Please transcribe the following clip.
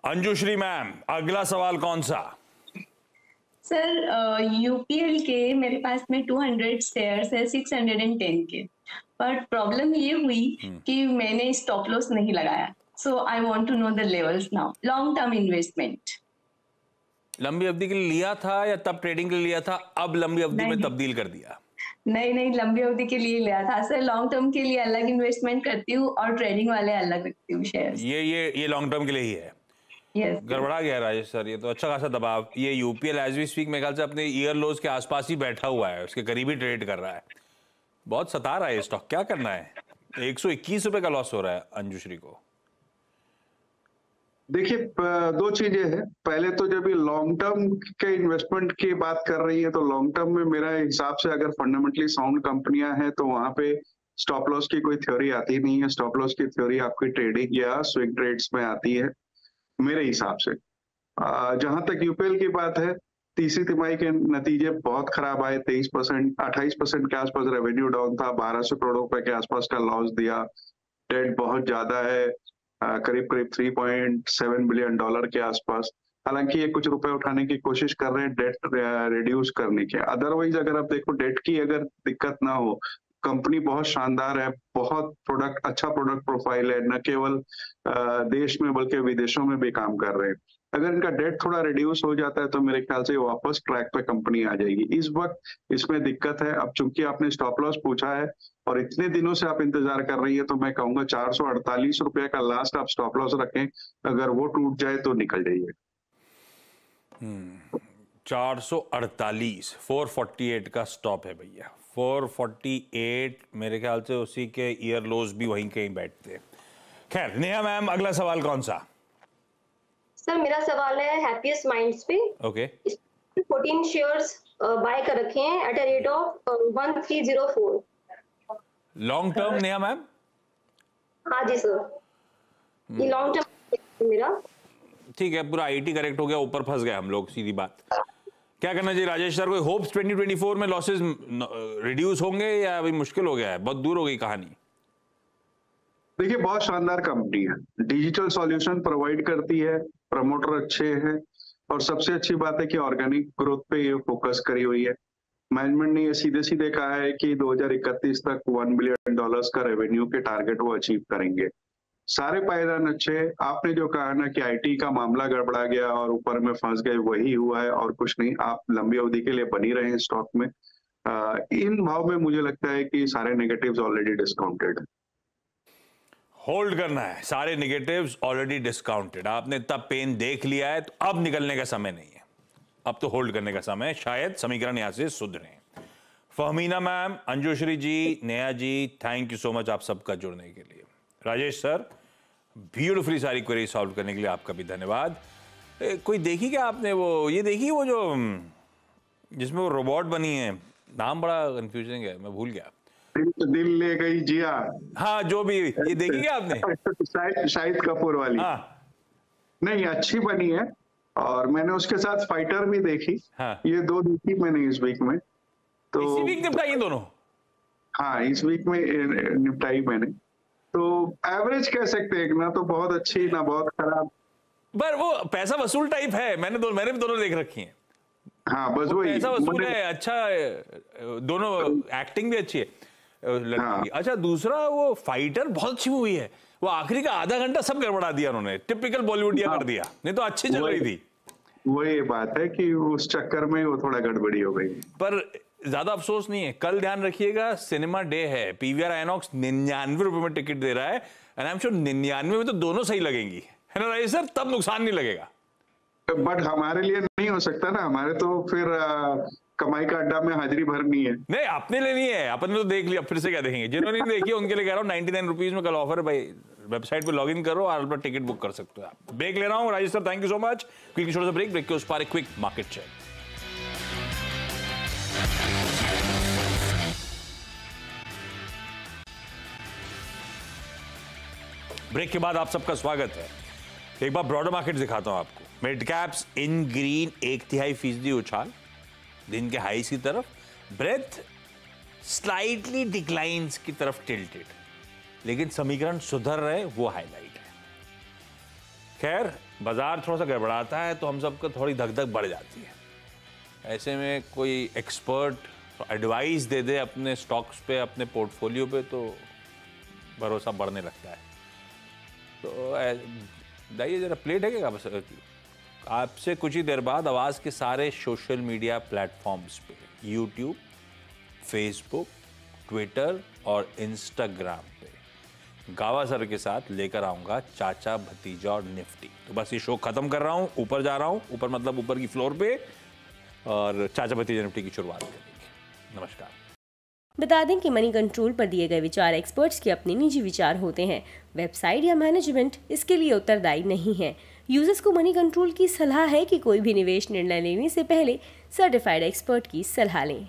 Anjushree ma'am, अगला सवाल कौन सा? सर यूपीएल के मेरे पास में 200 शेयर्स है 610 के, बट प्रॉब्लम ये हुई कि मैंने स्टॉप लॉस नहीं लगाया। So I want to know the levels now. Long term investment. लंबी अवधि के लिए लिया था या तब ट्रेडिंग के लिए लिया था, अब लंबी अवधि में तब्दील कर दिया? नहीं, लंबी अवधि के लिए लिया था सर। लॉन्ग टर्म के लिए अलग इन्वेस्टमेंट करती हूँ और ट्रेडिंग वाले अलग रखती हूँ शेयर्स। ये लॉन्ग टर्म के लिए ही है। Yes, गड़बड़ा गया राजेश सर, ये तो अच्छा खासा दबाव। ये यूपीएल एज वी स्पीक मेरे ख्याल से अपने ईयर लोज के आसपास ही बैठा हुआ है, उसके करीब ही ट्रेड कर रहा है। बहुत सता रहा है ये स्टॉक, क्या करना है? 121 रुपए का लॉस हो रहा है अंजुश्री को। देखिए, दो चीजें हैं। पहले तो जब ये लॉन्ग टर्म के इन्वेस्टमेंट की बात कर रही है तो लॉन्ग टर्म में मेरा हिसाब से अगर फंडामेंटली साउंड कंपनियां हैं तो वहां पे स्टॉप लॉस की कोई थ्योरी आती नहीं है। स्टॉप लॉस की थ्योरी आपकी ट्रेडिंग या स्विंग ट्रेड्स में आती है मेरे हिसाब से। जहां तक यूपीएल की बात है, तीसरी तिमाही के नतीजे बहुत खराब आए। 23%, 28% के आसपास रेवेन्यू डाउन था, 1200 करोड़ रुपए के आसपास का लॉस दिया। डेट बहुत ज्यादा है, करीब करीब $3.7 बिलियन के आसपास। हालांकि ये कुछ रुपए उठाने की कोशिश कर रहे हैं डेट रिड्यूस करने के। अदरवाइज अगर आप देखो, डेट की अगर दिक्कत ना हो, कंपनी बहुत शानदार है, बहुत अच्छा प्रोडक्ट प्रोफाइल है, न केवल देश में बल्कि विदेशों में भी काम कर रहे हैं। अगर इनका डेट थोड़ा रिड्यूस हो जाता है तो मेरे ख्याल से वापस ट्रैक पे कंपनी आ जाएगी। इस वक्त इसमें दिक्कत है। अब चूंकि आपने स्टॉप लॉस पूछा है और इतने दिनों से आप इंतजार कर रही है तो मैं कहूंगा 448 रुपए का लास्ट आप स्टॉप लॉस रखें। अगर वो टूट जाए तो निकल जाइए। 448, 448 का स्टॉप है भैया। 448 मेरे ख्याल से उसी के ईयर लोज भी वहीं कहीं बैठते हैं। खैर, नेहा मैम, अगला सवाल कौन सा? सर मेरा सवाल है हैप्पीएस्ट माइंड्स पे। ओके। 14 शेयर्स बाय कर रखे हैं at a rate of 1304। Long term Neha ma'am? हाँ जी सर, ये लॉन्ग टर्म मेरा। ठीक है, पूरा आईटी करेक्ट हो गया, ऊपर फंस गए हम लोग, सीधी बात। क्या करना चाहिए राजेश सर? कोई होप्स 2024 में लॉसेस रिड्यूस होंगे या अभी मुश्किल हो गया है, बहुत दूर हो गई कहानी? देखिए, बहुत शानदार कंपनी है, डिजिटल सॉल्यूशन प्रोवाइड करती है, प्रमोटर अच्छे हैं और सबसे अच्छी बात है कि ऑर्गेनिक ग्रोथ पे ये फोकस करी हुई है। मैनेजमेंट ने ये सीधे सीधे कहा है कि 2031 तक $1 बिलियन का रेवेन्यू के टारगेट वो अचीव करेंगे। सारे पायदान अच्छे। आपने जो कहा ना कि आईटी का मामला गड़बड़ा गया और ऊपर में फंस गए, वही हुआ है और कुछ नहीं। आप लंबी अवधि के लिए बनी रहे स्टॉक में। इन भाव में मुझे लगता है कि सारे नेगेटिव्स ऑलरेडी डिस्काउंटेड है। होल्ड करना है, सारे नेगेटिव्स ऑलरेडी डिस्काउंटेड। आपने इतना पेन देख लिया है तो अब निकलने का समय नहीं है, अब तो होल्ड करने का समय है। शायद समीकरण यहां से सुधरे। Fahmina ma'am, Anjushree ji, Neha ji, thank you so much आप सबका जुड़ने के लिए। राजेश सर, ब्यूटीफुली सारी क्वेरी सॉल्व करने के लिए आपका भी धन्यवाद। कोई देखी क्या आपने वो, ये देखी वो जो जिसमें वो रोबोट बनी है, नाम बड़ा कंफ्यूजिंग है, मैं भूल गया। दिल ले गई जिया। हाँ, जो भी, ये देखी क्या आपने? शाहिद कपूर वाली। हाँ, नहीं, अच्छी बनी है और मैंने उसके साथ फाइटर भी देखी। हाँ। ये दो देखी मैंने इस वीक में। तो इसी वीक निपटाई दोनों? हाँ, इस वीक में निपटाई मैंने। तो एवरेज कह सकते हैं, ना तो बहुत अच्छी ना बहुत खराब, पर वो पैसा वसूल टाइप है। मैंने भी दोनों देख रखी हैं। हाँ, बस वही पैसा वसूल है, अच्छा, दोनों एक्टिंग भी अच्छी है लड़की की। अच्छा, दूसरा वो फाइटर बहुत अच्छी मूवी है। वो आखिरी का आधा घंटा सब गड़बड़ा दिया उन्होंने, टिपिकल बॉलीवुडिया कर दिया, नहीं तो अच्छी चल रही थी। वही बात है कि उस चक्कर में वो थोड़ा गड़बड़ी हो गई। पर ज्यादा अफसोस नहीं है। कल ध्यान रखिएगा, सिनेमा डे है, पीवीआर आइनॉक्स 99 रुपए में टिकट दे रहा है। एंड आई एम श्योर 99 में तो दोनों सही लगेंगी, है ना सर? तब नुकसान नहीं लगेगा। बट हमारे लिए नहीं हो सकता ना, हमारे तो फिर कमाई का अड्डा में हाजिरी भरनी है। नहीं, आपने लेनी है, अपन ने तो देख लिया, फिर से क्या देखेंगे? जिन्होंने नहीं देखी उनके लिए कह रहा हूँ 99 रुपीज में कल ऑफर है भाई। वेबसाइट पे लॉगिन करो और अपना टिकट बुक कर सकते हो आप। ब्रेक ले रहा हूँ Rajesh sir, thank you so much. Quick छोटा सा ब्रेक के उस पार क्विक मार्केट चेक। ब्रेक के बाद आप सबका स्वागत है। एक बार ब्रॉडर मार्केट दिखाता हूं आपको। मिड कैप्स इन ग्रीन 1/3% उछाल दिन के हाईस की तरफ, ब्रेथ स्लाइटली डिक्लाइंस की तरफ टिल्टेड, लेकिन समीकरण सुधर रहे, वो हाईलाइट है। खैर, बाजार थोड़ा सा गड़बड़ाता है तो हम सबको थोड़ी धक धक बढ़ जाती है। ऐसे में कोई एक्सपर्ट एडवाइस दे दे अपने स्टॉक्स पे, अपने पोर्टफोलियो पे, तो भरोसा बढ़ने लगता है। तो दाइए जरा प्लेट है क्या बस आपसे कुछ ही देर बाद आवाज़ के सारे सोशल मीडिया प्लेटफॉर्म्स पे, यूट्यूब, फेसबुक, ट्विटर और इंस्टाग्राम पे गावा सर के साथ लेकर आऊँगा चाचा भतीजा और निफ्टी। तो बस ये शो ख़त्म कर रहा हूँ, ऊपर जा रहा हूँ, ऊपर मतलब ऊपर की फ्लोर पे, और चाचा भतीजा निफ्टी की शुरुआत करेंगे। नमस्कार। बता दें कि मनी कंट्रोल पर दिए गए विचार एक्सपर्ट्स के अपने निजी विचार होते हैं। वेबसाइट या मैनेजमेंट इसके लिए उत्तरदायी नहीं है। यूजर्स को मनी कंट्रोल की सलाह है कि कोई भी निवेश निर्णय लेने से पहले सर्टिफाइड एक्सपर्ट की सलाह लें।